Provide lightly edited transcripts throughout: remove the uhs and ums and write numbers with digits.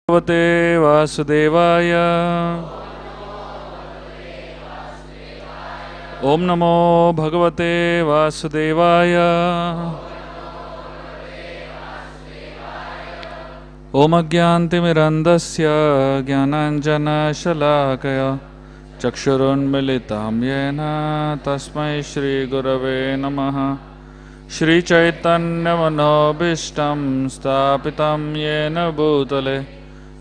Bhagavate Vasudevaya. Om Namo Bhagavate Vasudevaya. Om Agyantimirandasya Jnananjana Shalakaya Chakshurunmilitam Yena Tasmai Shri Gurave Namaha. Shri Chaitanya Manobishtam Stapitam Yena Bhutale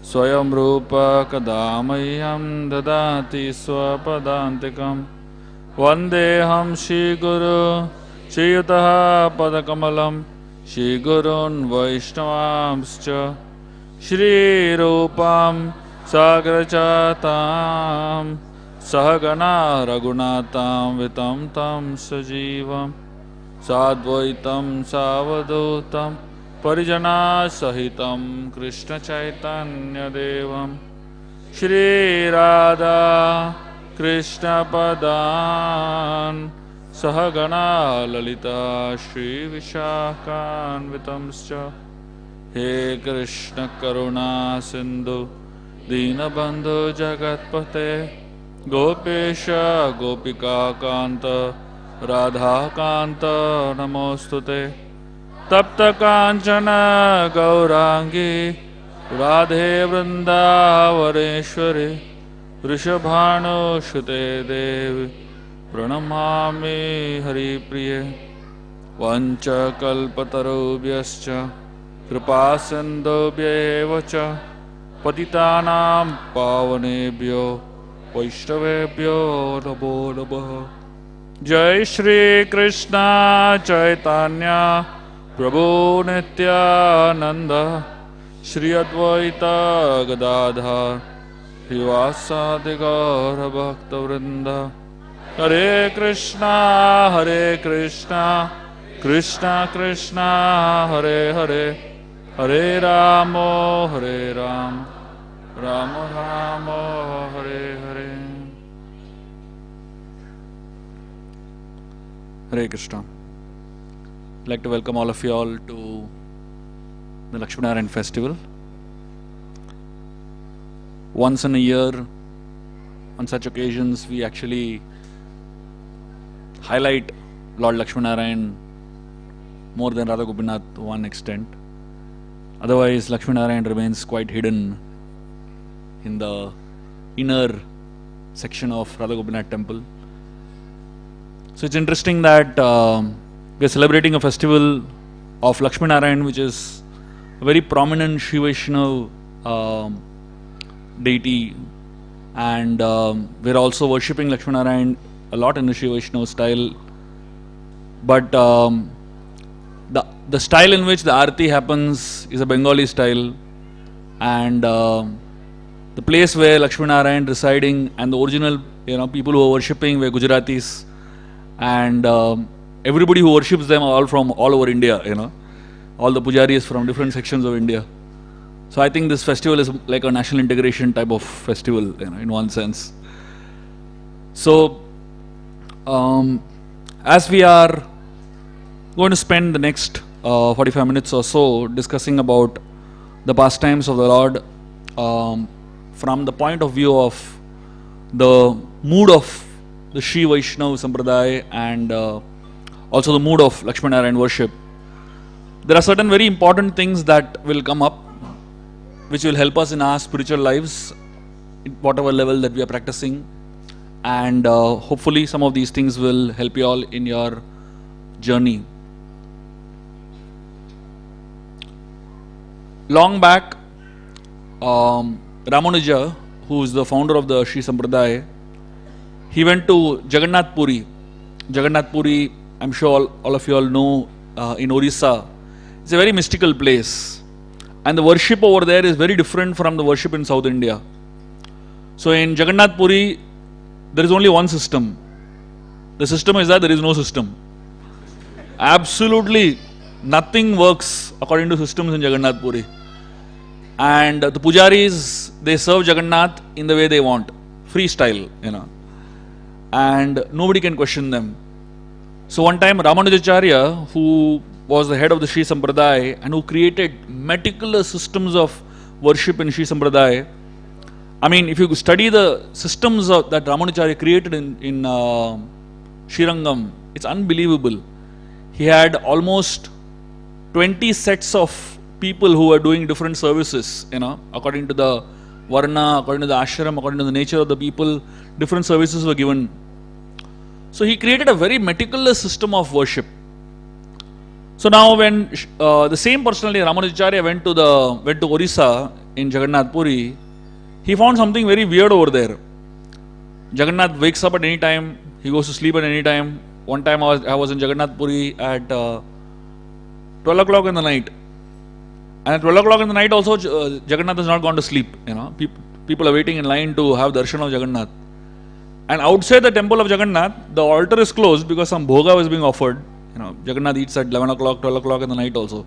Swayam Rupa Kadamayam Dadati Swapadantikam Vandeham Shri Guru Chiyutaha Padakamalam Shri Gurun Vaishnavamscha Shri Rupam Sagrachatam Sahagana Raghunatam Vitam Tam Sajivam Sadvaitam Savadutam Parijana Sahitam Krishna Chaitanya Devam Shri Radha Krishna Padan Sahagana Lalita Shri Vishakhan Vitamscha He Krishna Karuna Sindhu Dinabandhu Jagatpate Gopesha Gopika Kanta Radha Kanta Namostute Tapta Kanchana Gaurangi Radhe Vrindavareshwari Rishabhanu Shute Devi Pranamami Hari Priye Vancha Kalpatarubhyascha Kripasindhubhyevacha Patitanam Pavanebhyo Vaishnavebhyo Namo Namaha. Jai Shri Krishna Chaitanya Prabhu Nityananda Shri Advaita Gadadhar Srivasadi Gaura Bhaktavrinda. Hare Krishna Krishna Krishna Hare Hare Hare Ramo Ramo Ramo Hare Hare. Hare Krishna. I'd like to welcome all of you all to the Laxmi Narayan festival. Once in a year, on such occasions, we actually highlight Lord Laxmi Narayan more than Radha Gopinath to one extent. Otherwise, Laxmi Narayan remains quite hidden in the inner section of Radha Gopinath temple. So it's interesting that we are celebrating a festival of Laxmi Narayan, which is a very prominent Shri Vaishnava deity, and we're also worshipping Laxmi Narayan a lot in the Shri Vaishnava style. But the style in which the Aarti happens is a Bengali style, and the place where Laxmi Narayan residing and the original people who are worshipping were Gujaratis. And everybody who worships them are all from all over India, all the pujaris from different sections of India. So I think this festival is like a national integration type of festival, in one sense. So as we are going to spend the next 45 minutes or so discussing about the pastimes of the Lord from the point of view of the mood of the Shri Vaishnava Sampradaya and also the mood of Laxmi Narayan worship, there are certain very important things that will come up which will help us in our spiritual lives, at whatever level that we are practicing, and hopefully some of these things will help you all in your journey. Long back, Ramanuja, who is the founder of the Shri Sampradaya, he went to Jagannath Puri. Jagannath Puri, I'm sure all of you all know, in Orissa. It's a very mystical place. And the worship over there is very different from the worship in South India. So in Jagannath Puri, there is only one system. The system is that there is no system. Absolutely nothing works according to systems in Jagannath Puri. And the pujaris, they serve Jagannath in the way they want. Freestyle, And nobody can question them. So one time Ramanujacharya, who was the head of the Sri Sampradaya and who created meticulous systems of worship in Sri Sampradaya. I mean, if you study the systems that Ramanujacharya created in Srirangam, it's unbelievable. He had almost 20 sets of people who were doing different services, according to the varna, according to the ashram, according to the nature of the people, different services were given. So he created a very meticulous system of worship. So now when the same personality, Ramanujacharya, went to Orissa in Jagannath Puri, he found something very weird over there. Jagannath wakes up at any time, he goes to sleep at any time. One time I was in Jagannath Puri at 12 o'clock in the night. And at 12 o'clock in the night also, Jagannath has not gone to sleep. People are waiting in line to have darshan of Jagannath. And outside the temple of Jagannath, the altar is closed because some bhoga was being offered. Jagannath eats at 11 o'clock, 12 o'clock in the night also.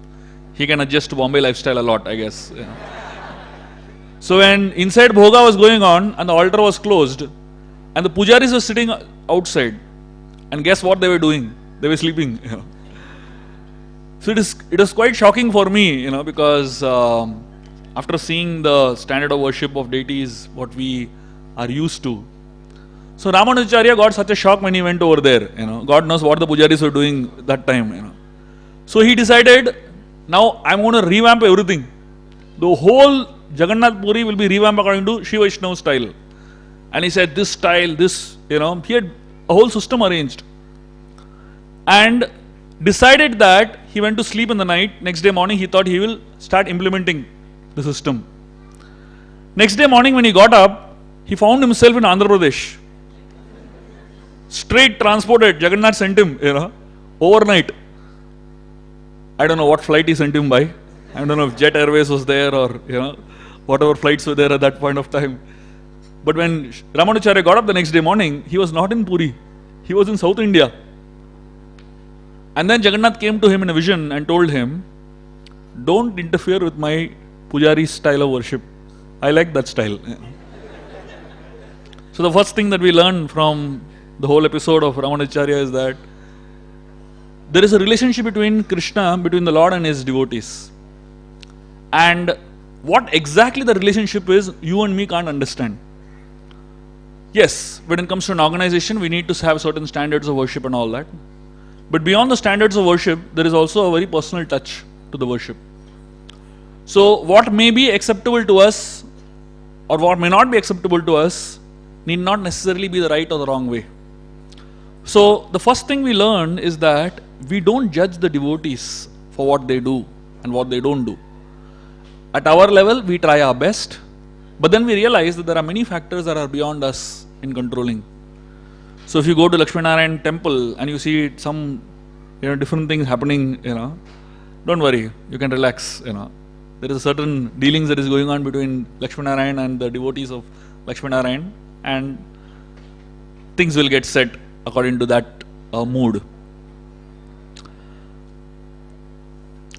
He can adjust to Bombay lifestyle a lot, I guess. So when inside bhoga was going on and the altar was closed, and the pujaris were sitting outside, and guess what they were doing? They were sleeping. So it is quite shocking for me, because after seeing the standard of worship of deities, what we are used to. So Ramanujacharya got such a shock when he went over there. God knows what the pujaris were doing that time. So he decided, now I'm going to revamp everything. The whole Jagannath Puri will be revamped according to Shiva Vaishnava style. And he said, this style, this, he had a whole system arranged. And decided that he went to sleep in the night. Next day morning, he thought he will start implementing the system. Next day morning, when he got up, he found himself in Andhra Pradesh. Straight transported. Jagannath sent him, overnight. I don't know what flight he sent him by. I don't know if Jet Airways was there or, whatever flights were there at that point of time. But when Ramanujacharya got up the next day morning, he was not in Puri. He was in South India. And then Jagannath came to him in a vision and told him, don't interfere with my pujari style of worship. I like that style. So the first thing that we learn from the whole episode of Ramanujacharya is that there is a relationship between Krishna, between the Lord and his devotees. And what exactly the relationship is, you and me can't understand. Yes, when it comes to an organization, we need to have certain standards of worship and all that. But beyond the standards of worship, there is also a very personal touch to the worship. So what may be acceptable to us or what may not be acceptable to us need not necessarily be the right or the wrong way. So the first thing we learn is that we don't judge the devotees for what they do and what they don't do. At our level, we try our best, but then we realize that there are many factors that are beyond us in controlling. So if you go to Laxmi Narayan temple and you see some different things happening, don't worry, you can relax. There is a certain dealings that is going on between Laxmi Narayan and the devotees of Laxmi Narayan, and things will get set according to that mood.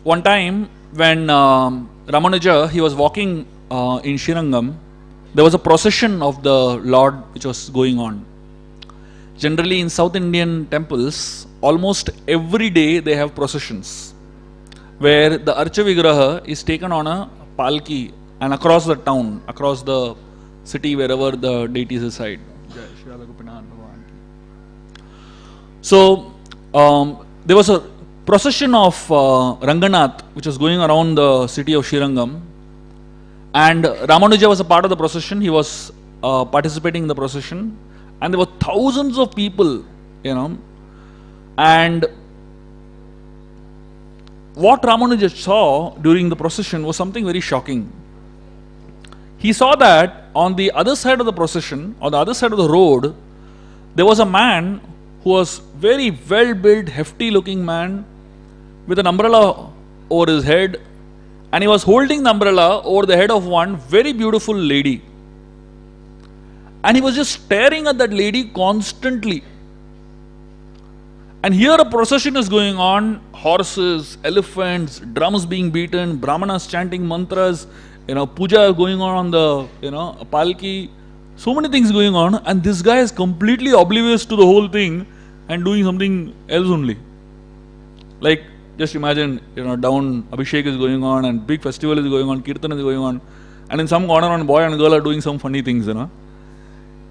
One time when Ramanuja, he was walking in Srirangam, there was a procession of the Lord which was going on. Generally in South Indian temples, almost every day they have processions where the Archa Vigraha is taken on a palki and across the town, across the city, wherever the deities reside. So there was a procession of Ranganath which was going around the city of Srirangam, and Ramanuja was a part of the procession. He was participating in the procession, and there were thousands of people, and what Ramanuja saw during the procession was something very shocking. He saw that on the other side of the procession, on the other side of the road, there was a man who was very well built, hefty looking man with an umbrella over his head, and he was holding the umbrella over the head of one very beautiful lady. And he was just staring at that lady constantly. And here a procession is going on, horses, elephants, drums being beaten, brahmanas chanting mantras, puja going on the, a palki, so many things going on, and this guy is completely oblivious to the whole thing and doing something else only. Like Just imagine, down Abhishek is going on and big festival is going on, Kirtan is going on, and in some corner one boy and girl are doing some funny things,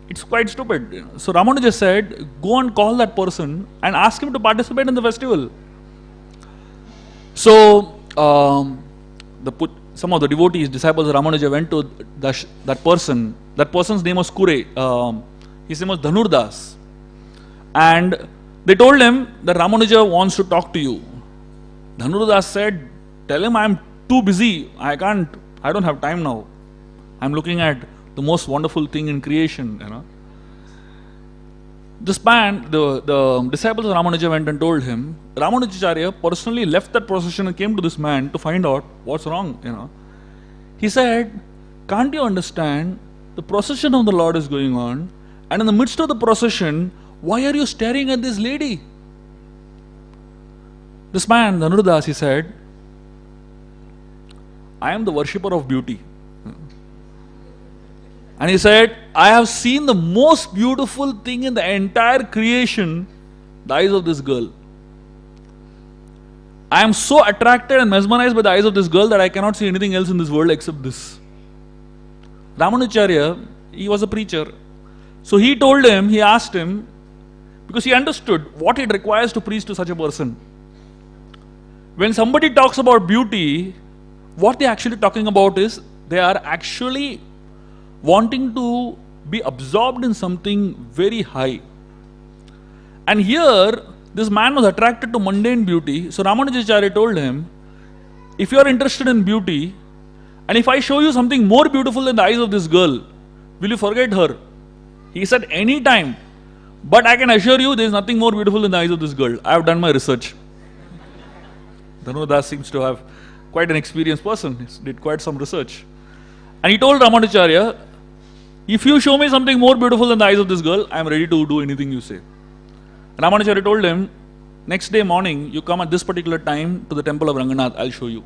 It's quite stupid. So Ramanuja said, go and call that person and ask him to participate in the festival. So some of the devotees, disciples of Ramanuja went to that person. That person's name was Kure. His name was Dhanurdas. And they told him that Ramanuja wants to talk to you. Dhanurdas said, tell him I am too busy. I don't have time now. I am looking at the most wonderful thing in creation, This man, the disciples of Ramanuja went and told him, Ramanujacharya personally left that procession and came to this man to find out what's wrong, He said, can't you understand? The procession of the Lord is going on, and in the midst of the procession, why are you staring at this lady? This man, Dhanurdas, he said, I am the worshipper of beauty. And he said, I have seen the most beautiful thing in the entire creation, the eyes of this girl. I am so attracted and mesmerized by the eyes of this girl that I cannot see anything else in this world except this. Ramanujacharya, he was a preacher. So he asked him, because he understood what it requires to preach to such a person. When somebody talks about beauty, what they're actually talking about is, they are actually wanting to be absorbed in something very high. And here, this man was attracted to mundane beauty. So Ramanujacharya told him, if you are interested in beauty, and if I show you something more beautiful than the eyes of this girl, will you forget her? He said, any time. But I can assure you, there is nothing more beautiful than the eyes of this girl. I have done my research. Dhanurdas seems to have quite an experienced person. He did quite some research. And he told Ramanujacharya, if you show me something more beautiful than the eyes of this girl, I am ready to do anything you say. Ramanujacharya told him, next day morning, you come at this particular time to the temple of Ranganath, I'll show you.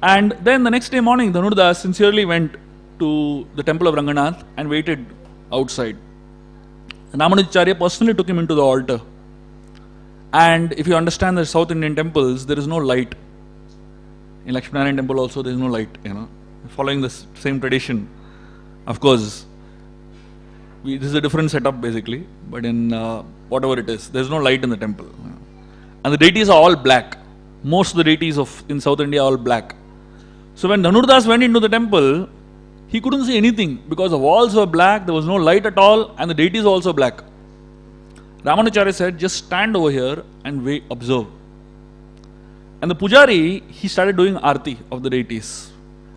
And then the next day morning, Dhanurdas sincerely went to the temple of Ranganath and waited outside. Ramanujacharya personally took him into the altar. And if you understand the South Indian temples, there is no light. In Laxmi Narayan temple also, there is no light, Following the same tradition. Of course, this is a different setup basically, but in whatever it is, there is no light in the temple. And the deities are all black. Most of the deities in South India are all black. So when Dhanurdas went into the temple, he couldn't see anything because the walls were black, there was no light at all, and the deities were also black. Ramanujacharya said, just stand over here and wait, observe. And the pujari, he started doing arti of the deities.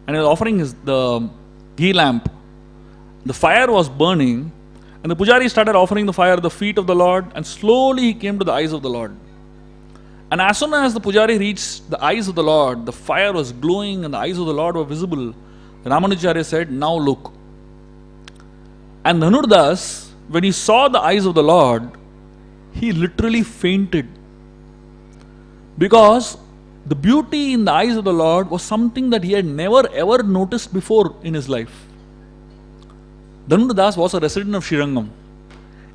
And he was offering the ghee lamp. The fire was burning, and the pujari started offering the fire at the feet of the Lord, and slowly he came to the eyes of the Lord. And as soon as the pujari reached the eyes of the Lord, the fire was glowing and the eyes of the Lord were visible. Ramanujacharya said, now look. And Dhanurdas, when he saw the eyes of the Lord, he literally fainted. Because the beauty in the eyes of the Lord was something that he had never ever noticed before in his life. Dhanurdas was a resident of Srirangam.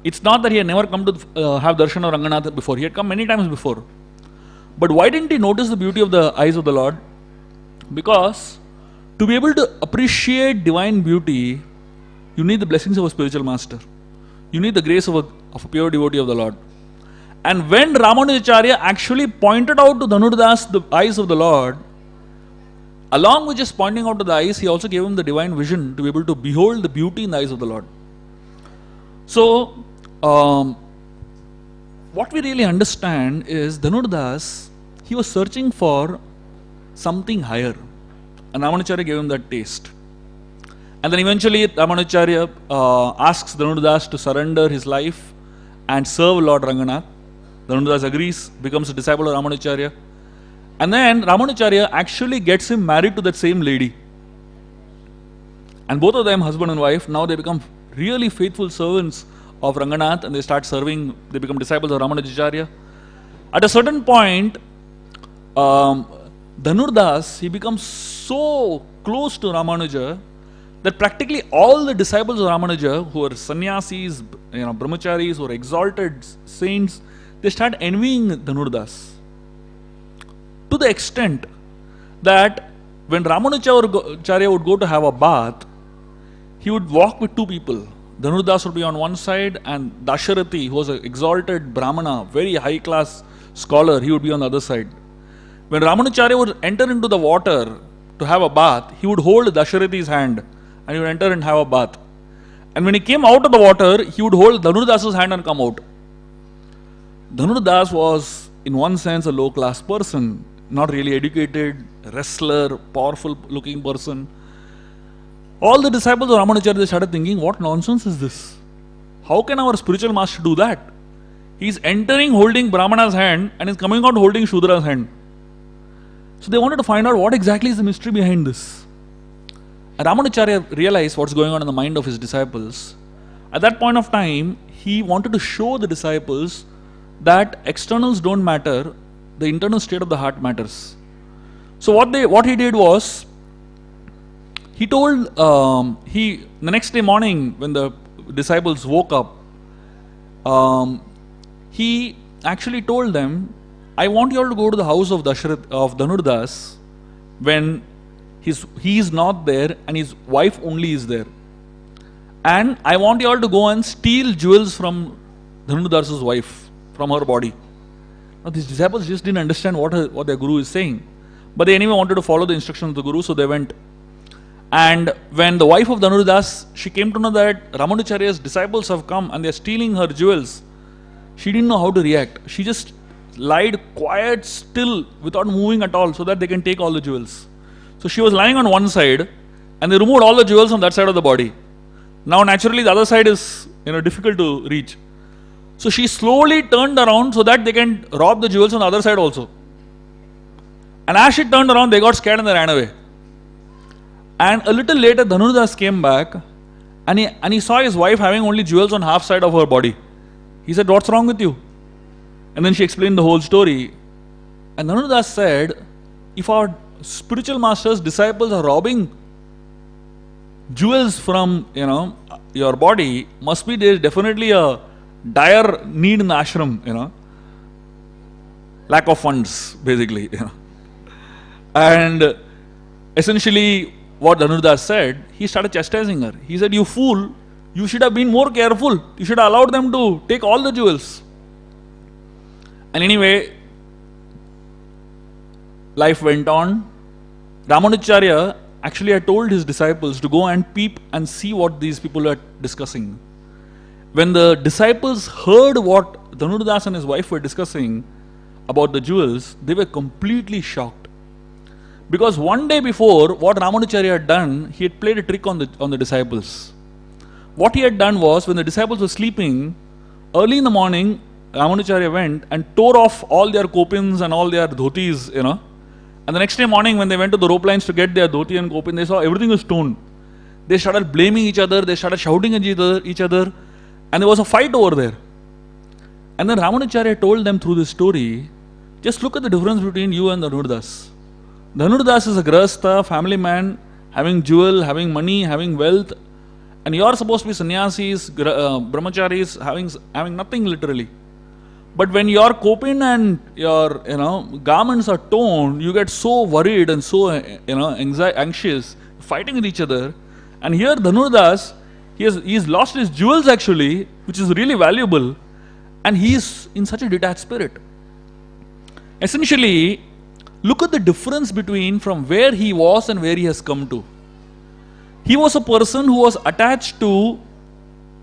It's not that he had never come to have darshan of Ranganath before. He had come many times before. But why didn't he notice the beauty of the eyes of the Lord? Because to be able to appreciate divine beauty, you need the blessings of a spiritual master. You need the grace of a pure devotee of the Lord. And when Ramanujacharya actually pointed out to Dhanurdas the eyes of the Lord, along with just pointing out to the eyes, he also gave him the divine vision to be able to behold the beauty in the eyes of the Lord. So, what we really understand is Dhanurdas, he was searching for something higher. And Ramanujacharya gave him that taste. And then eventually Ramanujacharya asks Dhanurdas to surrender his life and serve Lord Ranganath. Dhanurdas agrees, becomes a disciple of Ramanujacharya. And then Ramanujacharya actually gets him married to that same lady. And both of them, husband and wife, now they become really faithful servants of Ranganath and they start serving, they become disciples of Ramanujacharya. At a certain point, Dhanurdas, he becomes so close to Ramanuja that practically all the disciples of Ramanuja who are sannyasis, brahmacharis, who are exalted saints, they start envying Dhanurdas. To the extent that when Ramanujacharya would go to have a bath, he would walk with two people. Dhanurdas would be on one side and Dasharathi, who was an exalted Brahmana, very high class scholar, he would be on the other side. When Ramanujacharya would enter into the water to have a bath, he would hold Dasharathi's hand and he would enter and have a bath. And when he came out of the water, he would hold Dhanurdas's hand and come out. Dhanurdas was, in one sense, a low class person, not really educated, wrestler, powerful looking person. All the disciples of Ramanujacharya started thinking, what nonsense is this? How can our spiritual master do that? He is entering holding Brahmana's hand and is coming out holding Shudra's hand. So they wanted to find out what exactly is the mystery behind this. And Ramanujacharya realized what's going on in the mind of his disciples. At that point of time, he wanted to show the disciples that externals don't matter, the internal state of the heart matters. So what he did was, he told, the next day morning when the disciples woke up, he actually told them, I want you all to go to the house of Dhanurdas when he is not there and his wife only is there. And I want you all to go and steal jewels from Dhanurdas's wife, from her body. Now these disciples just didn't understand what their guru is saying. But they anyway wanted to follow the instructions of the guru, so they went. And when the wife of Dhanurdas, she came to know that Ramanujacharya's disciples have come and they are stealing her jewels, she didn't know how to react. She just lied quiet, still, without moving at all, so that they can take all the jewels. So she was lying on one side and they removed all the jewels from that side of the body. Now naturally the other side is difficult to reach. So she slowly turned around so that they can rob the jewels on the other side also. And as she turned around, they got scared and they ran away. And a little later, Dhanurdas came back and he saw his wife having only jewels on half side of her body. He said, what's wrong with you? And then she explained the whole story. And Dhanurdas said, if our spiritual master's disciples are robbing jewels from your body, must be there is definitely a dire need in the ashram, lack of funds basically. And essentially what Dhanurdas said, he started chastising her. He said, you fool, you should have been more careful. You should have allowed them to take all the jewels. And anyway, life went on. Ramanujacharya actually had told his disciples to go and peep and see what these people are discussing. When the disciples heard what Dhanurdas and his wife were discussing about the jewels, they were completely shocked. Because one day before, what Ramanujacharya had done, he had played a trick on the disciples. What he had done was, when the disciples were sleeping, early in the morning, Ramanujacharya went and tore off all their kopins and all their dhotis, And the next day morning, when they went to the rope lines to get their dhoti and kopin, they saw everything was torn. They started blaming each other, they started shouting at each other, and there was a fight over there. And then Ramanujacharya told them through this story, just look at the difference between you and Dhanurdas. Dhanurdas is a grahastha, family man, having jewel, having money, having wealth, and you are supposed to be sannyasis, brahmacharis, having nothing literally. But when your kopin and your garments are torn, you get so worried and so anxious, fighting with each other. And here Dhanurdas, he's lost his jewels actually, which is really valuable, and he is in such a detached spirit. Essentially, look at the difference between from where he was and where he has come to. He was a person who was attached to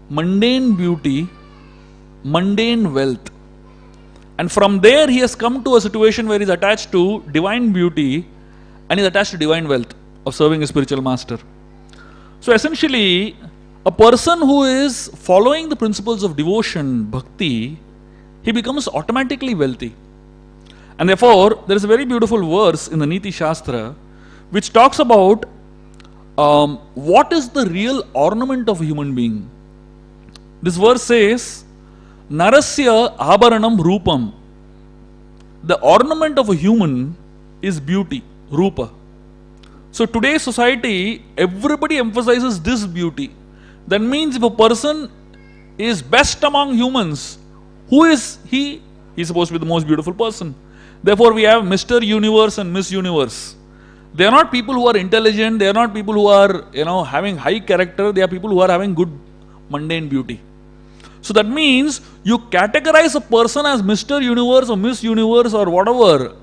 mundane beauty, mundane wealth. And from there he has come to a situation where he is attached to divine beauty and is attached to divine wealth of serving a spiritual master. So essentially, a person who is following the principles of devotion, bhakti, he becomes automatically wealthy. And therefore, there is a very beautiful verse in the Niti Shastra which talks about what is the real ornament of a human being. This verse says, Narasya abharanam rupam. The ornament of a human is beauty, rupa. So today's society, everybody emphasizes this beauty. That means if a person is best among humans, who is he? He is supposed to be the most beautiful person. Therefore, we have Mr. Universe and Miss Universe. They are not people who are intelligent, they are not people who are, having high character, they are people who are having good mundane beauty. So that means you categorize a person as Mr. Universe or Miss Universe or whatever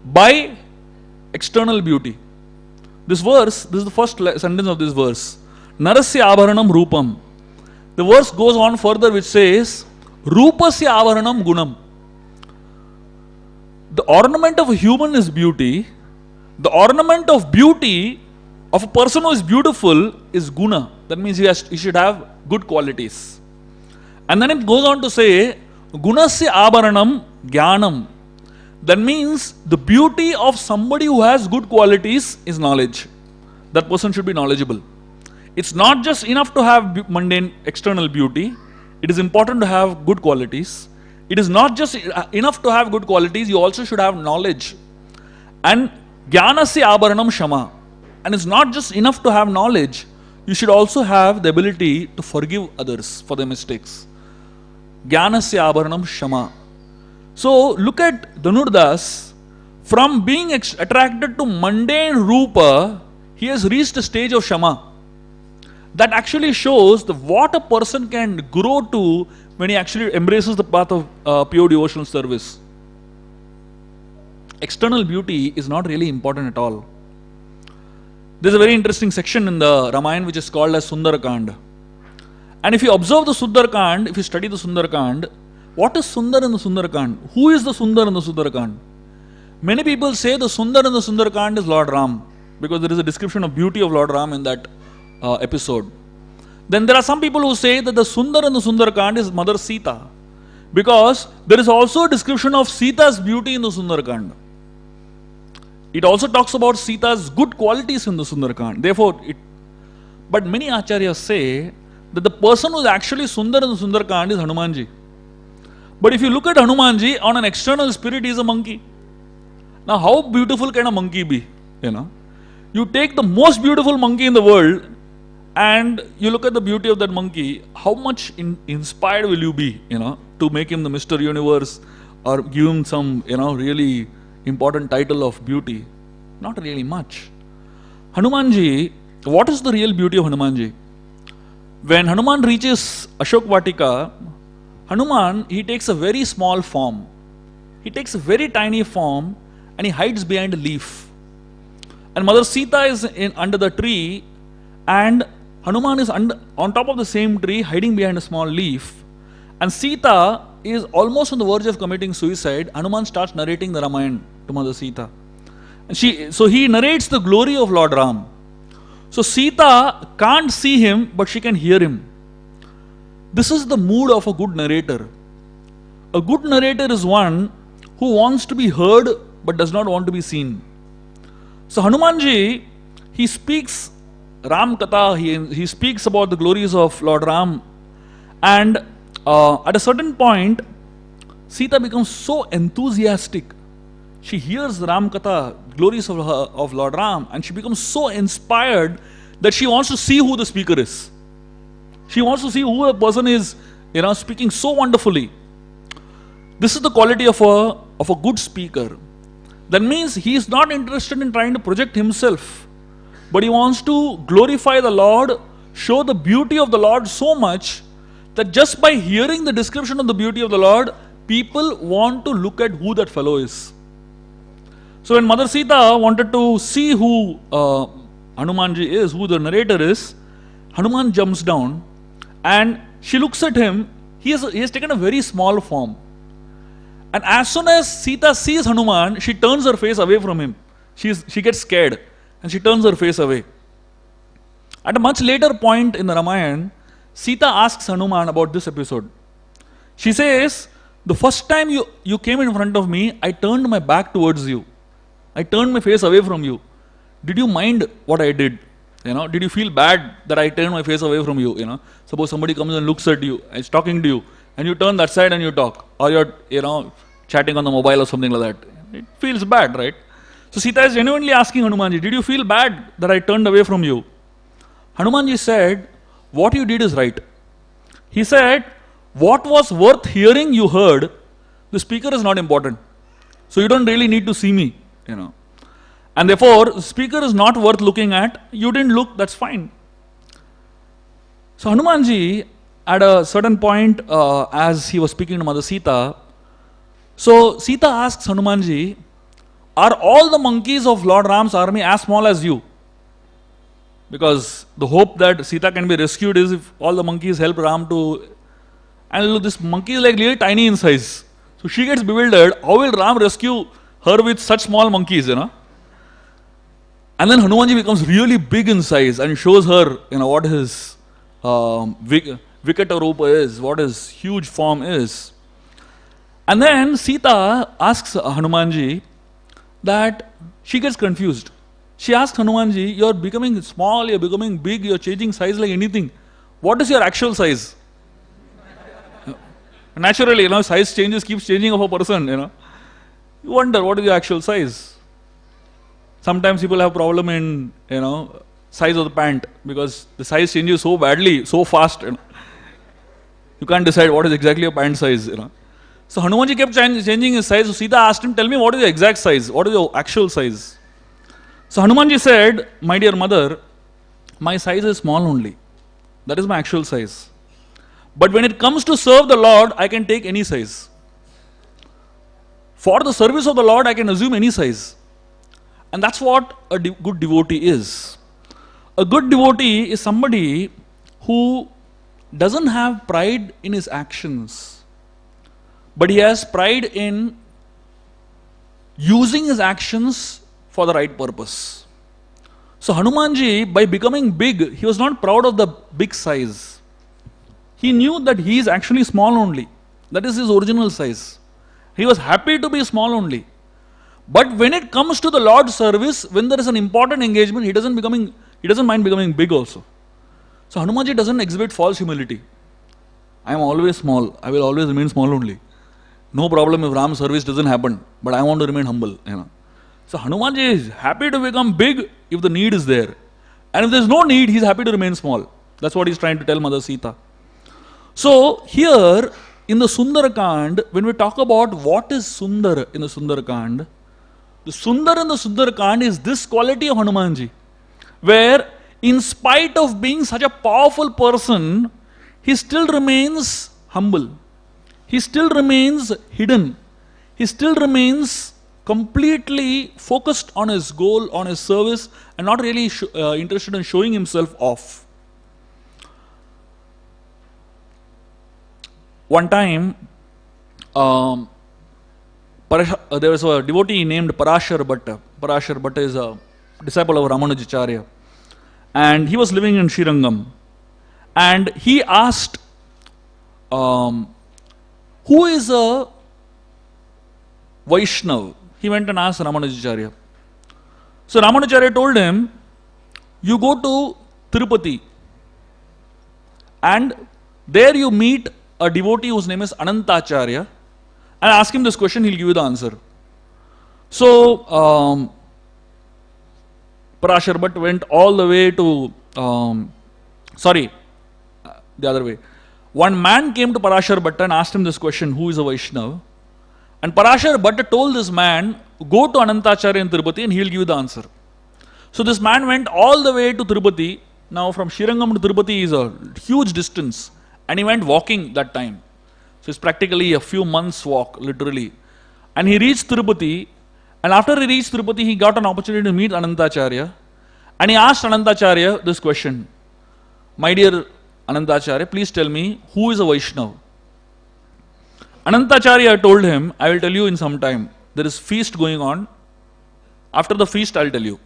by external beauty. This verse, this is the first sentence of this verse. Narasya abharanam rupam. The verse goes on further which says, Rupasya avaranam gunam. The ornament of a human is beauty. The ornament of beauty of a person who is beautiful is guna. That means he should have good qualities. And then it goes on to say, Gunasya abharanam jnanam. That means the beauty of somebody who has good qualities is knowledge. That person should be knowledgeable. It's not just enough to have mundane external beauty. It is important to have good qualities. It is not just enough to have good qualities, you also should have knowledge. And jnanasya abharanam shama. And it's not just enough to have knowledge, you should also have the ability to forgive others for their mistakes. Jnanasya abharanam shama. So look at Dhanurdas, from being attracted to mundane rupa, he has reached a stage of shama. That actually shows what a person can grow to when he actually embraces the path of pure devotional service. External beauty is not really important at all. There is a very interesting section in the Ramayana which is called as Sundarakand. And if you observe the Sundarakand, if you study the Sundarakand, what is Sundar in the Sundarakand? Who is the Sundar in the Sundarakand? Many people say the Sundar in the Sundarakand is Lord Ram, because there is a description of beauty of Lord Ram in that episode. Then there are some people who say that the Sundar in the Sundarakand is Mother Sita, because there is also a description of Sita's beauty in the Sundarakand. It also talks about Sita's good qualities in the Sundarakand. Therefore, but many acharyas say that the person who is actually Sundar in the Sundarakand is Hanumanji. But if you look at Hanumanji, on an external spirit, he is a monkey. Now, how beautiful can a monkey be? You take the most beautiful monkey in the world and you look at the beauty of that monkey, how much inspired will you be, to make him the Mr. Universe or give him some, really important title of beauty? Not really much. Hanumanji, what is the real beauty of Hanumanji? When Hanuman reaches Ashok Vatika, Hanuman, he takes a very small form. He takes a very tiny form and he hides behind a leaf. And Mother Sita is under the tree and Hanuman is on top of the same tree hiding behind a small leaf. And Sita is almost on the verge of committing suicide. Hanuman starts narrating the Ramayana to Mother Sita. And so he narrates the glory of Lord Ram. So Sita can't see him, but she can hear him. This is the mood of a good narrator. A good narrator is one who wants to be heard but does not want to be seen. So Hanumanji, he speaks Ram Katha, he speaks about the glories of Lord Ram, and at a certain point, Sita becomes so enthusiastic. She hears Ram Katha, glories of Lord Ram, and she becomes so inspired that she wants to see who the speaker is. She wants to see who the person is, speaking so wonderfully. This is the quality of a good speaker. That means he is not interested in trying to project himself, but he wants to glorify the Lord, show the beauty of the Lord so much that just by hearing the description of the beauty of the Lord, people want to look at who that fellow is. So when Mother Sita wanted to see who Hanumanji is, who the narrator is, Hanuman jumps down and she looks at him. He has taken a very small form. And as soon as Sita sees Hanuman, she turns her face away from him. She gets scared and she turns her face away. At a much later point in the Ramayana, Sita asks Hanuman about this episode. She says, the first time you came in front of me, I turned my back towards you. I turned my face away from you. Did you mind what I did? Did you feel bad that I turned my face away from you? Suppose somebody comes and looks at you, is talking to you, and you turn that side and you talk, or you're chatting on the mobile or something like that. It feels bad, right? So Sita is genuinely asking Hanumanji, did you feel bad that I turned away from you? Hanumanji said, what you did is right. He said, what was worth hearing you heard, the speaker is not important. So you don't really need to see me, you know. And therefore, speaker is not worth looking at. You didn't look, that's fine. So Hanumanji, at a certain point, as he was speaking to Mother Sita, so Sita asks Hanumanji, are all the monkeys of Lord Ram's army as small as you? Because the hope that Sita can be rescued is if all the monkeys help Ram to... And look, this monkey is like really tiny in size. So she gets bewildered. How will Ram rescue her with such small monkeys, you know? And then Hanumanji becomes really big in size and shows her, you know, what his Vikata Rupa is, what his huge form is. And then Sita asks Hanumanji that she gets confused. She asks Hanumanji, you're becoming small, you're becoming big, you're changing size like anything. What is your actual size? Naturally, you know, size changes, keeps changing of a person, you know. You wonder, what is your actual size? Sometimes people have problem in, you know, size of the pant because the size changes so badly, so fast, you know. You can't decide what is exactly your pant size, you know. So Hanumanji kept changing his size. So Sita asked him, tell me what is your exact size? What is your actual size? So Hanumanji said, my dear mother, my size is small only. That is my actual size. But when it comes to serve the Lord, I can take any size. For the service of the Lord, I can assume any size. And that's what a good devotee is. A good devotee is somebody who doesn't have pride in his actions, but he has pride in using his actions for the right purpose. So Hanumanji, by becoming big, he was not proud of the big size. He knew that he is actually small only. That is his original size. He was happy to be small only. But when it comes to the Lord's service, when there is an important engagement, he doesn't mind becoming big also. So Hanumanji doesn't exhibit false humility. I am always small. I will always remain small only. No problem if Ram's service doesn't happen, but I want to remain humble. You know. So Hanumanji is happy to become big if the need is there. And if there is no need, he is happy to remain small. That's what he is trying to tell Mother Sita. So here in the Sundarakand, when we talk about what is Sundar in the Sundarakand, the Sundar in the Sundarakand is this quality of Hanumanji, where in spite of being such a powerful person, he still remains humble. He still remains hidden. He still remains completely focused on his goal, on his service, and not really interested in showing himself off. One time, there was a devotee named Parashar Bhatta. Parashar Bhatta is a disciple of Ramanujacharya. And he was living in Srirangam. And he asked, who is a Vaishnav? He went and asked Ramanujacharya. So Ramanujacharya told him, you go to Tirupati and there you meet a devotee whose name is Anantacharya, and ask him this question, he'll give you the answer. So, Parashar Bhatt went all the way to, the other way. One man came to Parashar Bhatt and asked him this question, who is a Vaishnava? And Parashar Bhatt told this man, go to Anantacharya in Tirupati and he'll give you the answer. So this man went all the way to Tirupati. Now from Srirangam to Tirupati is a huge distance. And he went walking that time. So it's practically a few months walk, literally. And he reached Tirupati. And after he reached Tirupati, he got an opportunity to meet Anantacharya. And he asked Anantacharya this question. My dear Anantacharya, please tell me, who is a Vaishnava? Anantacharya told him, I will tell you in some time. There is feast going on. After the feast, I will tell you.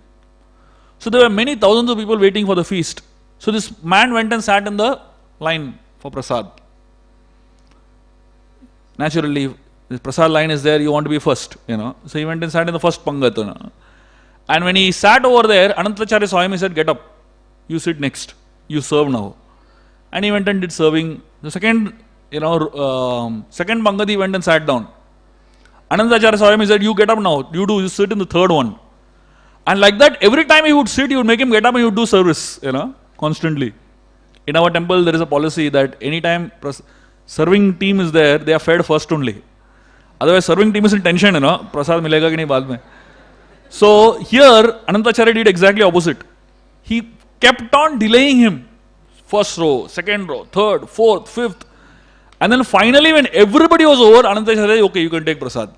So there were many thousands of people waiting for the feast. So this man went and sat in the line for prasad. Naturally, the prasad line is there, you want to be first, you know. So he went and sat in the first pangat. You know. And when he sat over there, Anantacharya saw him, he said, get up, you sit next, you serve now. And he went and did serving. The second, second pangat he went and sat down. Anantacharya saw him, he said, you get up now, you sit in the third one. And like that, every time he would sit, he would make him get up and he would do service, constantly. In our temple, there is a policy that anytime serving team is there, they are fed first only. Otherwise, serving team is in tension, prasad milega ki nahi baad mein. So here, Anantacharya did exactly opposite. He kept on delaying him. First row, second row, third, fourth, fifth. And then finally, when everybody was over, Anantacharya said, okay, you can take prasad.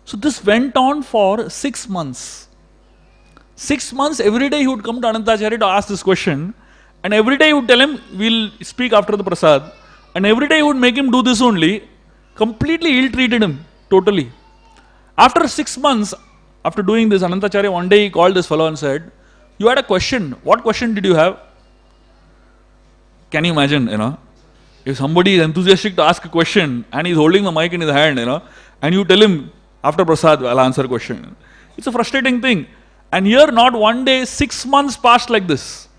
So this went on for 6 months. 6 months, every day he would come to Anantacharya to ask this question. And every day he would tell him, we'll speak after the prasad. And every day he would make him do this only. Completely ill-treated him, totally. After 6 months, after doing this, Anantacharya one day he called this fellow and said, you had a question. What question did you have? Can you imagine, if somebody is enthusiastic to ask a question and he's holding the mic in his hand, and you tell him, after prasad, I'll answer a question. It's a frustrating thing. And here, not one day, 6 months passed like this.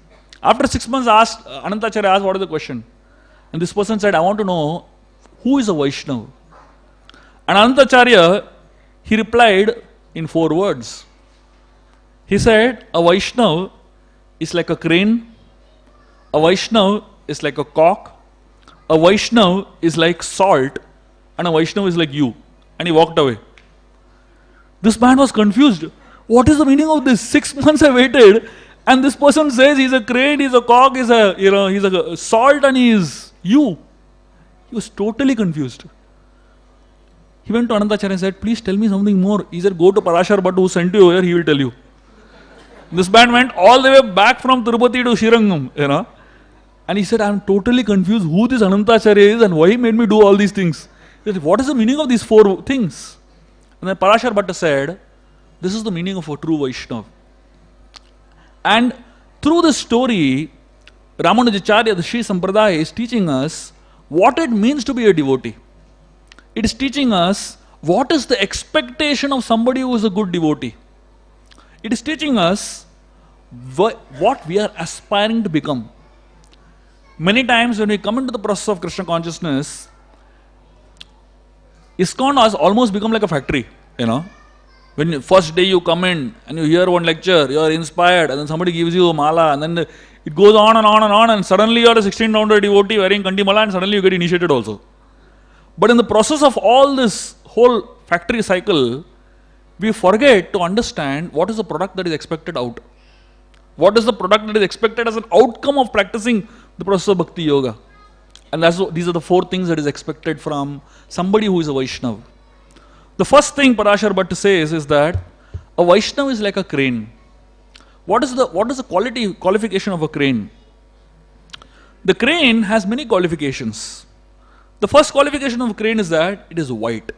After 6 months, Anantacharya asked, what is the question? And this person said, I want to know, who is a Vaishnava? And Anantacharya, he replied in 4 words. He said, a Vaishnava is like a crane, a Vaishnava is like a cock, a Vaishnava is like salt, and a Vaishnava is like you. And he walked away. This man was confused. What is the meaning of this? 6 months I waited, and this person says he's a crane, he's a cock, he's a salt, and he is you. He was totally confused. He went to Anantacharya and said, please tell me something more. He said, go to Parashar Bhatt who sent you here, he will tell you. This man went all the way back from Tirupati to Srirangam, and he said, I am totally confused who this Anantacharya is and why he made me do all these things. He said, what is the meaning of these 4 things? And then Parashar Bhatt said, this is the meaning of a true Vaishnava. And through this story, Ramanujacharya, the Sri Sampradaya, is teaching us what it means to be a devotee. It is teaching us what is the expectation of somebody who is a good devotee. It is teaching us what we are aspiring to become. Many times when we come into the process of Krishna consciousness, ISKCON has almost become like a factory, When the first day you come in and you hear one lecture, you are inspired, and then somebody gives you a mala, and then it goes on and on and on, and suddenly you are a 16-pounder devotee wearing kanti mala, and suddenly you get initiated also. But in the process of all this whole factory cycle, we forget to understand what is the product that is expected out. What is the product that is expected as an outcome of practicing the process of bhakti yoga. And these are the 4 things that is expected from somebody who is a Vaishnava. The first thing Parashar Bhatt says is that a Vaishnava is like a crane. What is the qualification of a crane? The crane has many qualifications. The first qualification of a crane is that it is white.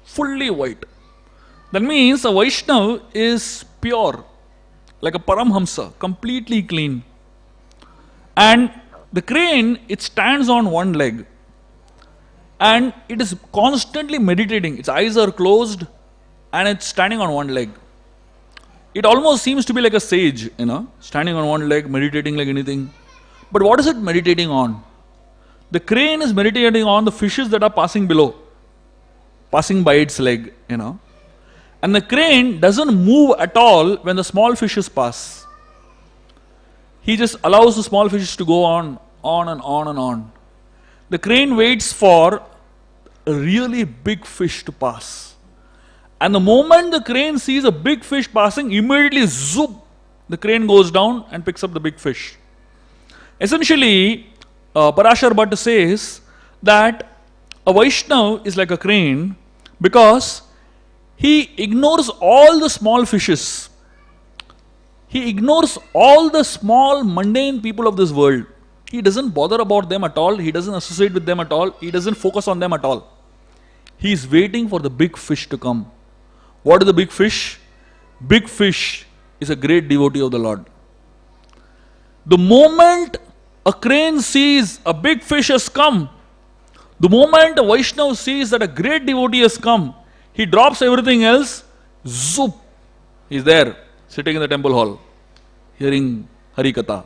Fully white. That means a Vaishnava is pure, like a Paramhamsa, completely clean. And the crane, it stands on one leg. And it is constantly meditating. Its eyes are closed and it's standing on one leg. It almost seems to be like a sage, standing on one leg, meditating like anything. But what is it meditating on? The crane is meditating on the fishes that are passing below, passing by its leg, And the crane doesn't move at all when the small fishes pass. He just allows the small fishes to go on and on and on. The crane waits for a really big fish to pass. And the moment the crane sees a big fish passing, immediately zoop, the crane goes down and picks up the big fish. Essentially, Parashar Bhatt says that a Vaishnava is like a crane because he ignores all the small fishes. He ignores all the small mundane people of this world. He doesn't bother about them at all. He doesn't associate with them at all. He doesn't focus on them at all. He is waiting for the big fish to come. What is the big fish? Big fish is a great devotee of the Lord. The moment a crane sees a big fish has come, the moment a Vaishnava sees that a great devotee has come, he drops everything else, zoop, he's there, sitting in the temple hall, hearing Hari Katha.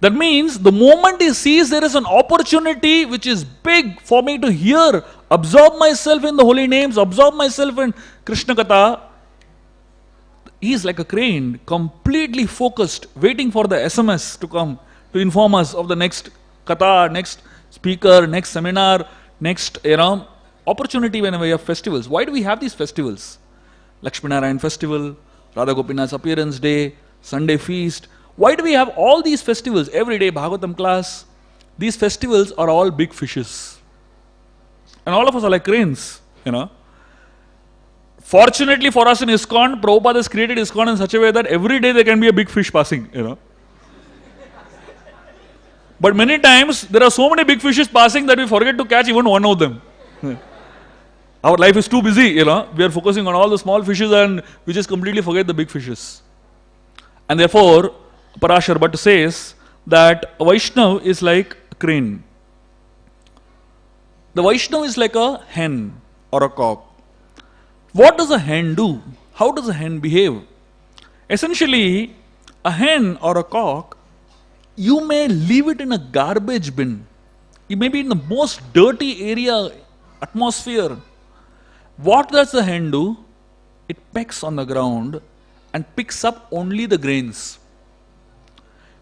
That means the moment he sees there is an opportunity which is big for me to hear, absorb myself in the holy names, absorb myself in Krishna Katha, he is like a crane, completely focused, waiting for the SMS to come to inform us of the next Katha, next speaker, next seminar, next, opportunity whenever we have festivals. Why do we have these festivals? Laxmi Narayan festival, Radha Gopinath's appearance day, Sunday feast. Why do we have all these festivals? Every day Bhagavatam class. These festivals are all big fishes. And all of us are like cranes, Fortunately for us in ISKCON, Prabhupada has created ISKCON in such a way that every day there can be a big fish passing, But many times there are so many big fishes passing that we forget to catch even one of them. Our life is too busy, We are focusing on all the small fishes and we just completely forget the big fishes. And therefore, Parashar Bhatt says that a Vaishnava is like a crane. The Vaishnava is like a hen or a cock. What does a hen do? How does a hen behave? Essentially, a hen or a cock, you may leave it in a garbage bin. You may be in the most dirty area, atmosphere. What does the hen do? It pecks on the ground and picks up only the grains.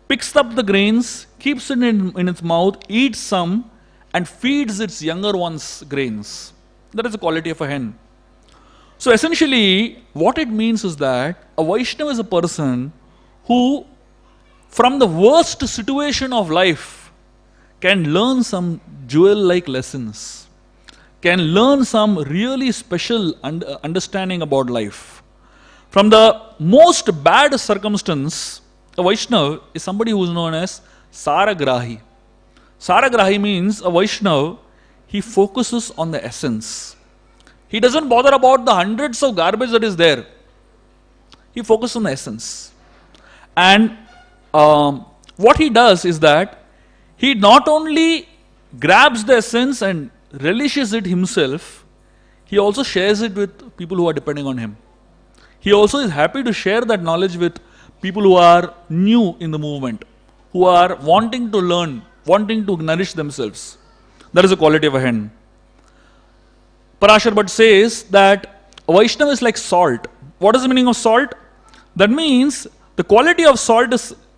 Picks up the grains, keeps it in its mouth, eats some, and feeds its younger ones grains. That is the quality of a hen. So essentially, what it means is that a Vaishnava is a person who, from the worst situation of life, can learn some jewel-like lessons, can learn some really special understanding about life. From the most bad circumstance, a Vaishnava is somebody who is known as Saragrahi. Saragrahi means a Vaishnava, he focuses on the essence. He doesn't bother about the hundreds of garbage that is there. He focuses on the essence. And what he does is that he not only grabs the essence and relishes it himself, he also shares it with people who are depending on him. He also is happy to share that knowledge with people who are new in the movement, who are wanting to learn, wanting to nourish themselves. That is the quality of a hen. Parashar Bhatt says that a Vaishnava is like salt. What is the meaning of salt? That means the quality of salt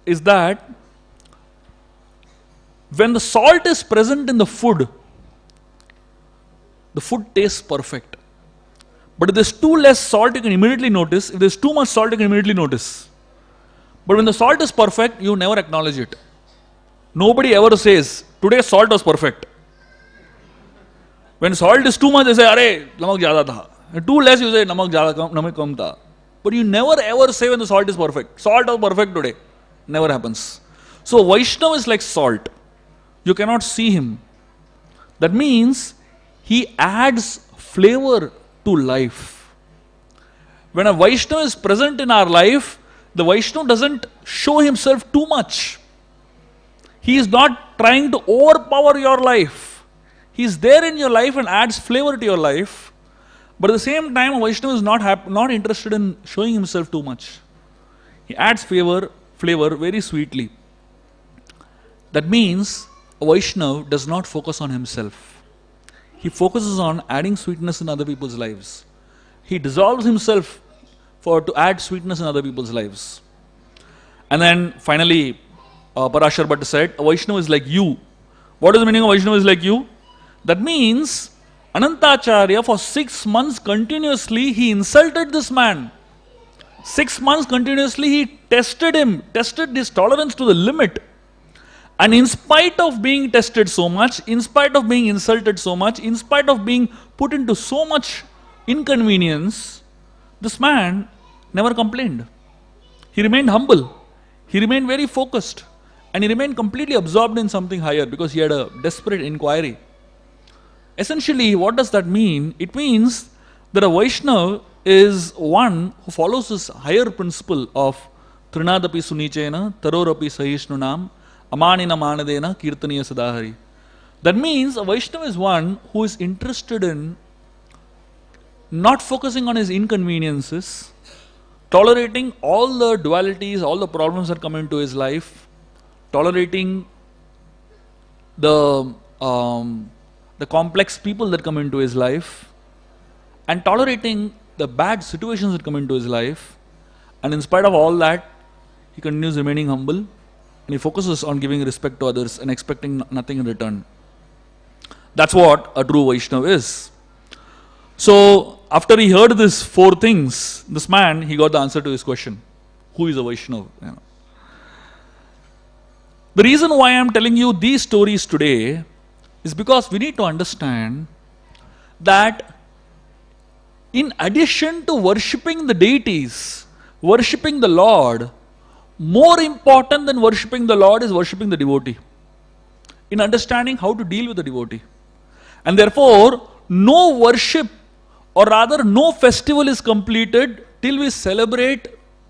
is that when the salt is present in the food tastes perfect. But if there's too less salt, you can immediately notice. If there's too much salt, you can immediately notice. But when the salt is perfect, you never acknowledge it. Nobody ever says, today salt was perfect. When salt is too much, they say, "Arey, namak zyada tha." And too less, you say, "Namak kam tha." But you never ever say when the salt is perfect. Salt was perfect today. Never happens. So Vaishnava is like salt. You cannot see him. That means he adds flavor to life. When a Vaishnava is present in our life, the Vaishnava doesn't show himself too much. He is not trying to overpower your life. He is there in your life and adds flavor to your life. But at the same time, a Vaishnava is not interested in showing himself too much. He adds flavor very sweetly. That means a Vaishnava does not focus on himself. He focuses on adding sweetness in other people's lives. He dissolves himself to add sweetness in other people's lives. And then finally, Parashar Bhatt said, a Vaishnava is like you. What is the meaning of Vaishnava is like you? That means Anantacharya for 6 months continuously he insulted this man. 6 months continuously he tested him, tested his tolerance to the limit. And in spite of being tested so much, in spite of being insulted so much, in spite of being put into so much inconvenience, this man never complained. He remained humble. He remained very focused. And he remained completely absorbed in something higher because he had a desperate inquiry. Essentially, what does that mean? It means that a Vaishnava is one who follows this higher principle of Trinadapi Sunichena, Tarorapi Sahishnunam, Amanina Manadena, Kirtaniya Sadahari. That means a Vaishnava is one who is interested in not focusing on his inconveniences, tolerating all the dualities, all the problems that come into his life, tolerating the complex people that come into his life, and tolerating the bad situations that come into his life. And in spite of all that, he continues remaining humble, and he focuses on giving respect to others and expecting nothing in return. That's what a true Vaishnava is. So after he heard these four things, this man, he got the answer to his question. Who is a Vaishnava? The reason why I am telling you these stories today is because we need to understand that in addition to worshipping the deities, worshipping the Lord, more important than worshipping the Lord is worshipping the devotee. In understanding how to deal with the devotee. And therefore, no worship, or rather no festival is completed till we celebrate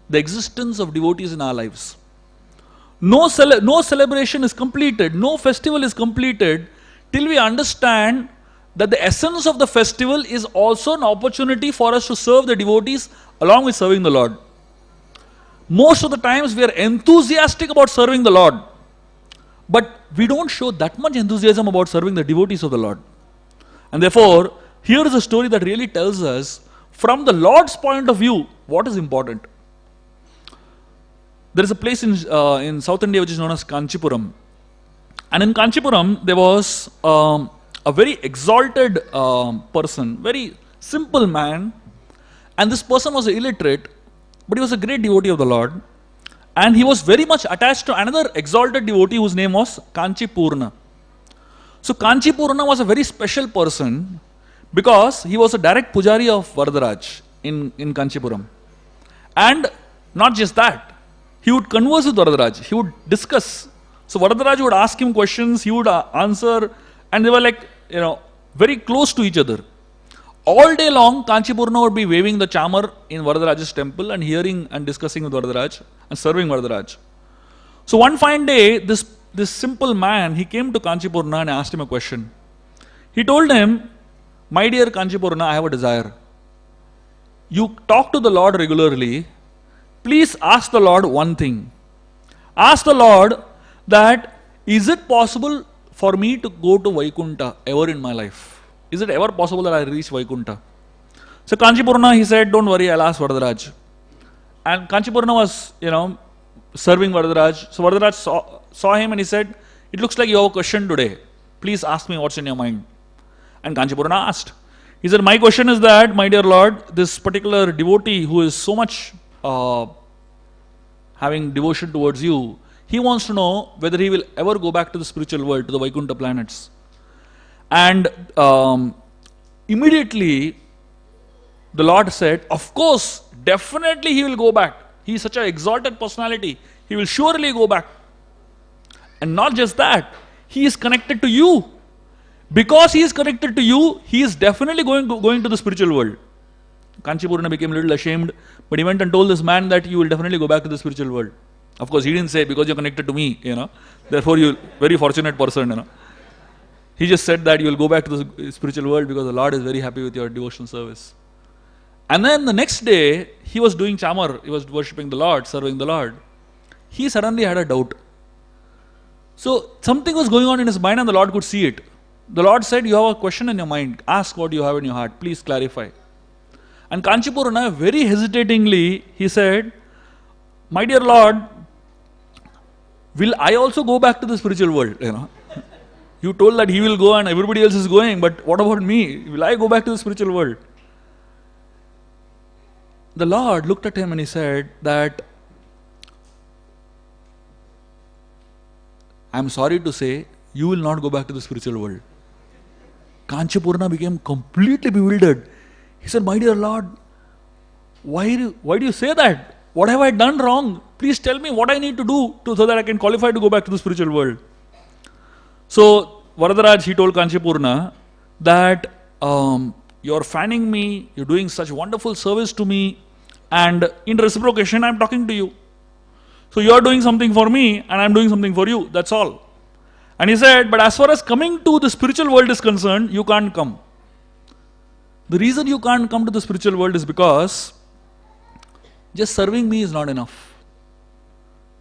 the existence of devotees in our lives. No celebration is completed, no festival is completed till we understand that the essence of the festival is also an opportunity for us to serve the devotees along with serving the Lord. Most of the times we are enthusiastic about serving the Lord, but we don't show that much enthusiasm about serving the devotees of the Lord. And therefore, here is a story that really tells us, from the Lord's point of view, what is important. There is a place in South India which is known as Kanchipuram. And in Kanchipuram, there was a very exalted person, very simple man. And this person was illiterate, but he was a great devotee of the Lord. And he was very much attached to another exalted devotee whose name was Kanchipurna. So Kanchipurna was a very special person because he was a direct pujari of Varadaraj in Kanchipuram. And not just that, he would converse with Varadaraj, he would discuss. So Varadaraj would ask him questions, he would answer, and they were like, very close to each other. All day long, Kanchipurna would be waving the chamar in Varadaraj's temple and hearing and discussing with Varadaraj and serving Varadaraj. So one fine day, this simple man, he came to Kanchipurna and asked him a question. He told him, "My dear Kanchipurna, I have a desire. You talk to the Lord regularly. Please ask the Lord one thing. Ask the Lord that, is it possible for me to go to Vaikunta ever in my life? Is it ever possible that I reach Vaikunta?" So Kanchipurna, he said, "Don't worry, I'll ask Varadaraj." And Kanchipurna was, serving Varadaraj. So Varadaraj saw him and he said, "It looks like you have a question today. Please ask me what's in your mind." And Kanchipurna asked. He said, "My question is that, my dear Lord, this particular devotee who is so much having devotion towards you, he wants to know whether he will ever go back to the spiritual world, to the Vaikunta planets." And immediately the Lord said, "Of course, definitely he will go back. He is such an exalted personality. He will surely go back. And not just that, he is connected to you. Because he is connected to you, he is definitely going to the spiritual world." Kanchipurna became a little ashamed, but he went and told this man that you will definitely go back to the spiritual world. Of course, he didn't say because you're connected to me, therefore you're very fortunate person, He just said that you will go back to the spiritual world because the Lord is very happy with your devotional service. And then the next day, he was doing chamar, he was worshipping the Lord, serving the Lord. He suddenly had a doubt. So something was going on in his mind and the Lord could see it. The Lord said, "You have a question in your mind. Ask what you have in your heart. Please clarify." And Kanchipurna, very hesitatingly, he said, "My dear Lord, will I also go back to the spiritual world? You told that he will go and everybody else is going, but what about me? Will I go back to the spiritual world?" The Lord looked at him and he said that, "I am sorry to say, you will not go back to the spiritual world." Kanchipurna became completely bewildered. He said, "My dear Lord, why do you say that? What have I done wrong? Please tell me what I need to do so that I can qualify to go back to the spiritual world." So Varadaraj, he told Kanchipurna that you're fanning me, you're doing such wonderful service to me, and in reciprocation I'm talking to you. So you're doing something for me and I'm doing something for you, that's all. And he said, "But as far as coming to the spiritual world is concerned, you can't come. The reason you can't come to the spiritual world is because just serving me is not enough.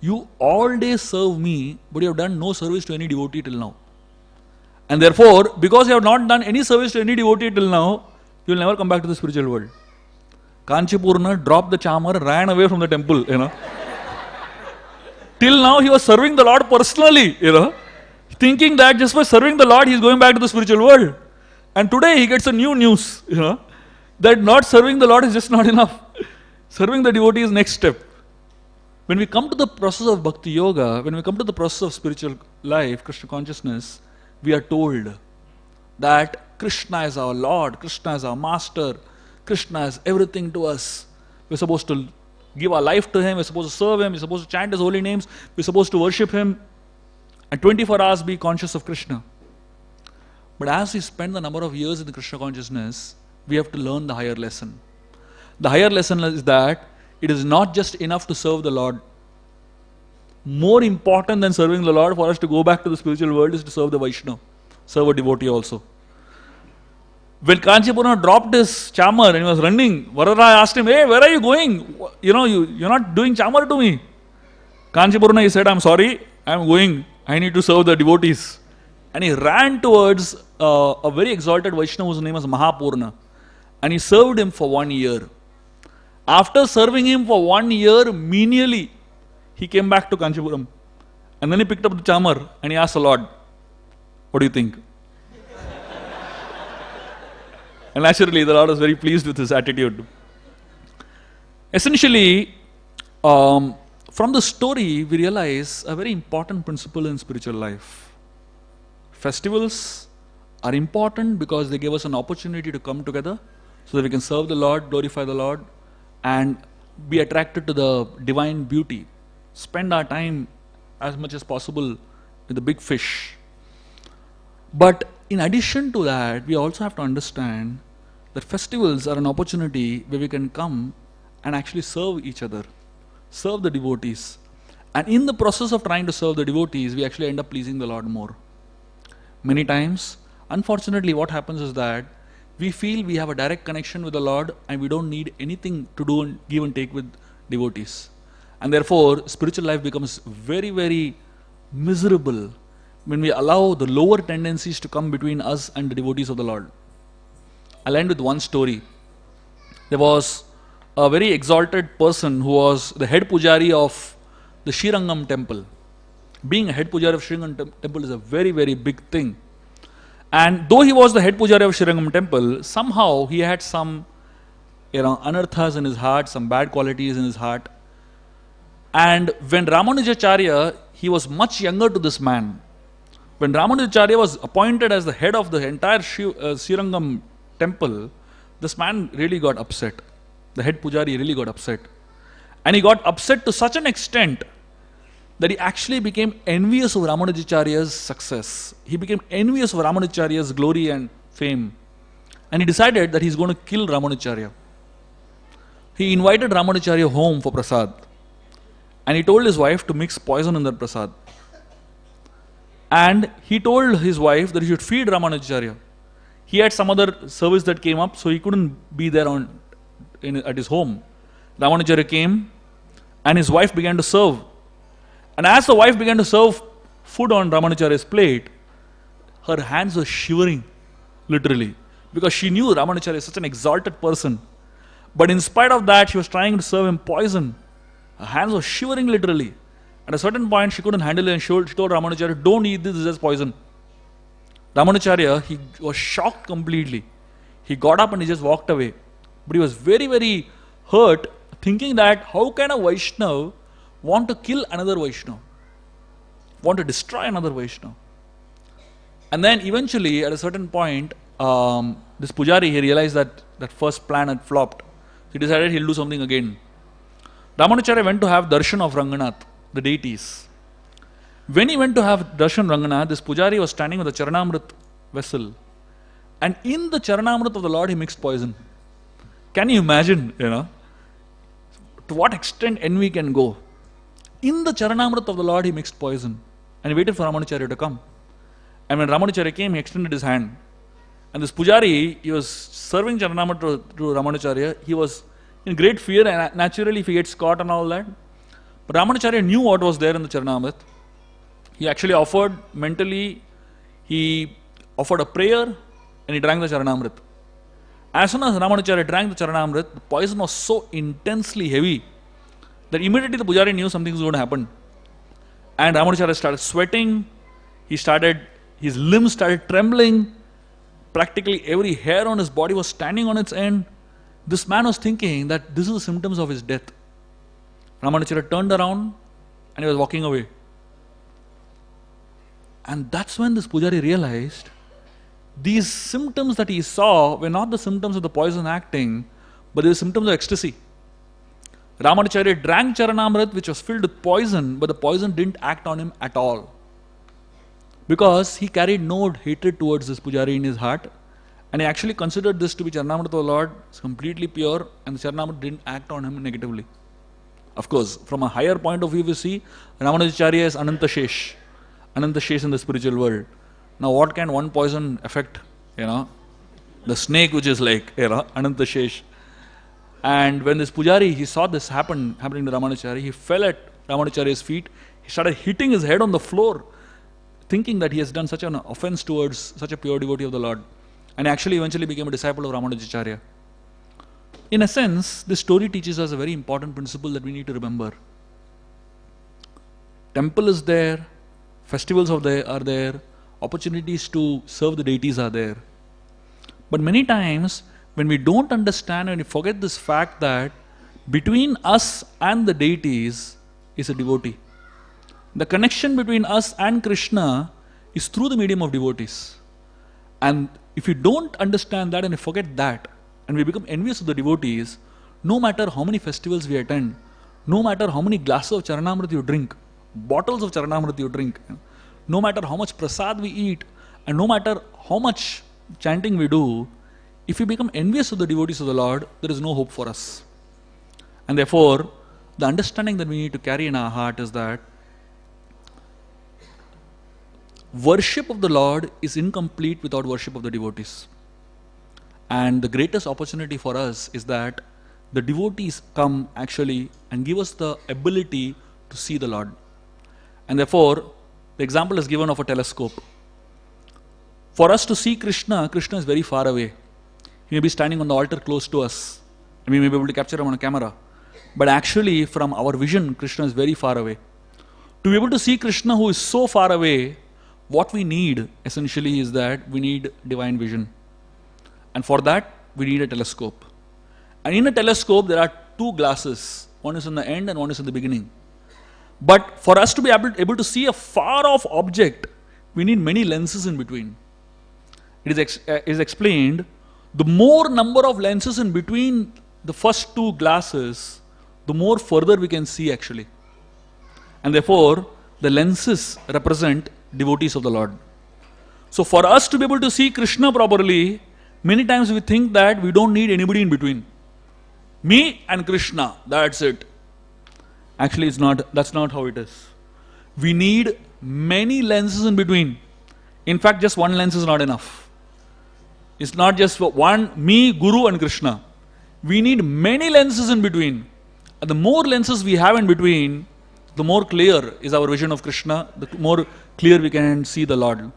You all day serve me, but you have done no service to any devotee till now. And therefore, because you have not done any service to any devotee till now, you will never come back to the spiritual world." Kanchipurna dropped the chamar, ran away from the temple, Till now he was serving the Lord personally, thinking that just by serving the Lord he is going back to the spiritual world. And today he gets a new news, that not serving the Lord is just not enough. Serving the devotee is next step. When we come to the process of bhakti yoga, when we come to the process of spiritual life, Krishna consciousness, we are told that Krishna is our Lord, Krishna is our Master, Krishna is everything to us. We're supposed to give our life to Him, we're supposed to serve Him, we're supposed to chant His holy names, we're supposed to worship Him, and 24 hours be conscious of Krishna. But as we spend the number of years in the Krishna consciousness, we have to learn the higher lesson. The higher lesson is that it is not just enough to serve the Lord. More important than serving the Lord for us to go back to the spiritual world is to serve the Vaishnava, serve a devotee also. When Kanchipurna dropped his chamar and he was running, Varada asked him, "Hey, where are you going? You're not doing chamar to me." Kanchipurna, he said, "I'm sorry, I'm going. I need to serve the devotees." And he ran towards a very exalted Vaishnava whose name was Mahapurna. And he served him for 1 year. After serving him for 1 year, menially, he came back to Kanchipuram. And then he picked up the chamar and he asked the Lord, "What do you think?" And naturally, the Lord was very pleased with his attitude. Essentially, from the story, we realize a very important principle in spiritual life. Festivals are important because they give us an opportunity to come together so that we can serve the Lord, glorify the Lord, and be attracted to the divine beauty. Spend our time as much as possible with the big fish. But in addition to that, we also have to understand that festivals are an opportunity where we can come and actually serve each other, serve the devotees. And in the process of trying to serve the devotees, we actually end up pleasing the Lord more. Many times, unfortunately, what happens is that we feel we have a direct connection with the Lord and we don't need anything to do and give and take with devotees. And therefore, spiritual life becomes very, very miserable when we allow the lower tendencies to come between us and the devotees of the Lord. I'll end with one story. There was a very exalted person who was the head pujari of the Srirangam temple. Being a head pujari of Srirangam temple is a very, very big thing. And though he was the head pujari of Srirangam temple, somehow he had some anarthas in his heart, some bad qualities in his heart. And when Ramanujacharya, he was much younger to this man. When Ramanujacharya was appointed as the head of the entire Srirangam temple, this man really got upset. The head pujari really got upset. And he got upset to such an extent that he actually became envious of Ramanujacharya's success. He became envious of Ramanujacharya's glory and fame. And he decided that he's going to kill Ramanujacharya. He invited Ramanujacharya home for prasad. And he told his wife to mix poison in that prasad. And he told his wife that he should feed Ramanujacharya. He had some other service that came up, so he couldn't be there at his home. Ramanujacharya came and his wife began to serve. And as the wife began to serve food on Ramanujacharya's plate, her hands were shivering, literally, because she knew Ramanujacharya is such an exalted person. But in spite of that, she was trying to serve him poison. Her hands were shivering, literally. At a certain point, she couldn't handle it and she told Ramanujacharya, "Don't eat this, this is poison." Ramanujacharya, he was shocked completely. He got up and he just walked away. But he was very, very hurt, thinking that how can a Vaishnava want to kill another Vaishnava? Want to destroy another Vaishnava? And then eventually, at a certain point, this pujari, he realized that that first plan had flopped. He decided he'll do something again. Ramanujacharya went to have darshan of Ranganath, the deities. When he went to have darshan Ranganath, this pujari was standing with a charanamrit vessel. And in the charanamrit of the Lord, he mixed poison. Can you imagine, to what extent envy can go? In the charanamrit of the Lord, he mixed poison. And he waited for Ramanujacharya to come. And when Ramanujacharya came, he extended his hand. And this pujari, he was serving charanamrit to Ramanujacharya. He was in great fear, and naturally if he gets caught and all that. But Ramanujacharya knew what was there in the charanamrit. He actually offered mentally, he offered a prayer and he drank the charanamrit. As soon as Ramanujacharya drank the charanamrit, the poison was so intensely heavy that immediately the pujari knew something was going to happen. And Ramanujacharya started sweating, his limbs started trembling, practically every hair on his body was standing on its end. This man was thinking that this is the symptoms of his death. Ramanujacharya turned around and he was walking away. And that's when this pujari realized these symptoms that he saw were not the symptoms of the poison acting, but they were symptoms of ecstasy. Ramanujacharya drank Charanamrit which was filled with poison, but the poison didn't act on him at all. Because he carried no hatred towards this pujari in his heart, and he actually considered this to be Charanamrit of the Lord, it's completely pure, and the Charanamrit didn't act on him negatively. Of course, from a higher point of view, we see Ramanujacharya is Anantashesh. Anantashesh in the spiritual world. Now, what can one poison affect? The snake which is like, Anantashesh. And when this pujari, he saw this happening to Ramanujacharya, he fell at Ramanujacharya's feet. He started hitting his head on the floor, thinking that he has done such an offense towards such a pure devotee of the Lord. And actually eventually became a disciple of Ramanujacharya. In a sense, this story teaches us a very important principle that we need to remember. Temple is there, festivals are there, opportunities to serve the deities are there. But many times, when we don't understand and we forget this fact that between us and the deities is a devotee. The connection between us and Krishna is through the medium of devotees. And if you don't understand that and you forget that, and we become envious of the devotees, no matter how many festivals we attend, no matter how many glasses of Charanamrit you drink, bottles of Charanamrit you drink, no matter how much prasad we eat, and no matter how much chanting we do, if we become envious of the devotees of the Lord, there is no hope for us. And therefore, the understanding that we need to carry in our heart is that worship of the Lord is incomplete without worship of the devotees. And the greatest opportunity for us is that the devotees come actually and give us the ability to see the Lord. And therefore, the example is given of a telescope. For us to see Krishna, Krishna is very far away. He may be standing on the altar close to us, and we may be able to capture him on a camera. But actually, from our vision, Krishna is very far away. To be able to see Krishna who is so far away, what we need essentially is that we need divine vision. And for that, we need a telescope. And in a telescope, there are two glasses. One is in the end and one is in the beginning. But for us to be able to see a far off object, we need many lenses in between. It is explained, the more number of lenses in between the first two glasses, the more further we can see actually. And therefore, the lenses represent devotees of the Lord. So for us to be able to see Krishna properly, many times we think that we don't need anybody in between. Me and Krishna, that's it. Actually, that's not how it is. We need many lenses in between. In fact, just one lens is not enough. It's not just one, me, Guru and Krishna. We need many lenses in between. And the more lenses we have in between, the more clear is our vision of Krishna, the more clear we can see the Lord.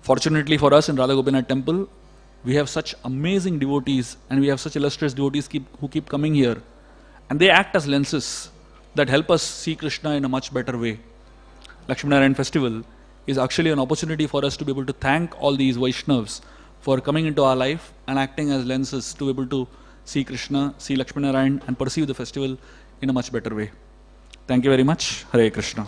Fortunately for us in Radha Gopinath temple, we have such amazing devotees and we have such illustrious devotees who keep coming here. And they act as lenses that help us see Krishna in a much better way. Laxmi Narayan festival is actually an opportunity for us to be able to thank all these Vaishnavas for coming into our life and acting as lenses to be able to see Krishna, see Laxmi Narayan and perceive the festival in a much better way. Thank you very much. Hare Krishna.